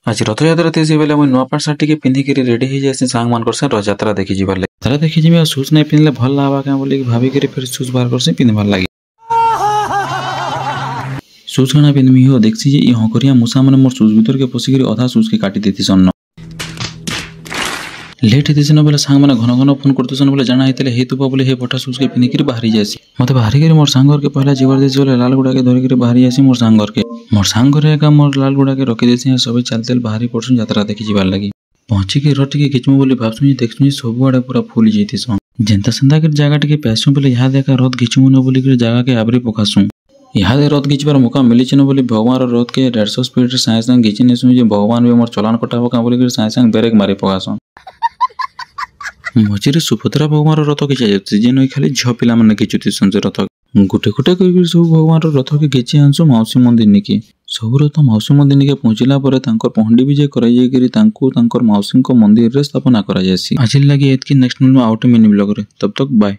आज रथयात्रा तेजी बेले मुई नुआ पैंट सार्ट टिके पिंधिकी रेडी हो जाए सांग मान कर रथयात्रा देखी जीवार लगे यात्रा देखी जी सुज नहीं पिंधले भल लावा क्या बोली भाविक फिर सुज बाहर कर पिंधबार लगे सुज खाना पिंधमी हो देखसी जे हकरिया मूसा मैंने मोर सुज भीतर के पशिक अधा सुज के काटी देती सन्न लेट होती न बोले सांग मैंने घन घन फोन करते बोले जाना होते हेतुपा बोले हे बटा सुज के पिंधिकी बाहरी जासी मत बाहरी मोर सांग के पहला जीवार देसी बोले लालगुड़ा के धरिक बाहरी आसी मोर सांग के मोर सांग एका मोर लालगुड़ा के रखी देसी सब चलते बाहरी पड़सन यात्रा देखी जीवार लगी पहुंची रथ टे खिचमु बोली भावसु देखसु सब आड़े पूरा फुल जाती जेनता सेंता के जगह टे पैसु बोले यहाँ देखा रथ घिचमु न बोलिक जगह के आबरी पकासु यहाँ रथ घिचबार मौका मिली न बोली भगवान रथ के 150 स्पीड सागे सागे घिची नेसु भगवान भी मोर चलान कटा पका बोलिक सागे सागे ब्रेक मारी पकासन मझे सुभद्रा भगवान रथ खिंचा जाती जे नई खाली झ पिला मैंने खिचुती रथ गोटे गोटे कर सब भगवान रथ के खिची आनसु मौसी मंदिर निके सब रथ मौसी मंदिर निके पहुंचला पहंडी विजय कर मौसी मंदिर रे स्थापना करा आज लगे नेक्स्ट मिल आउट मिनी ब्लॉग रे तब तक बाय।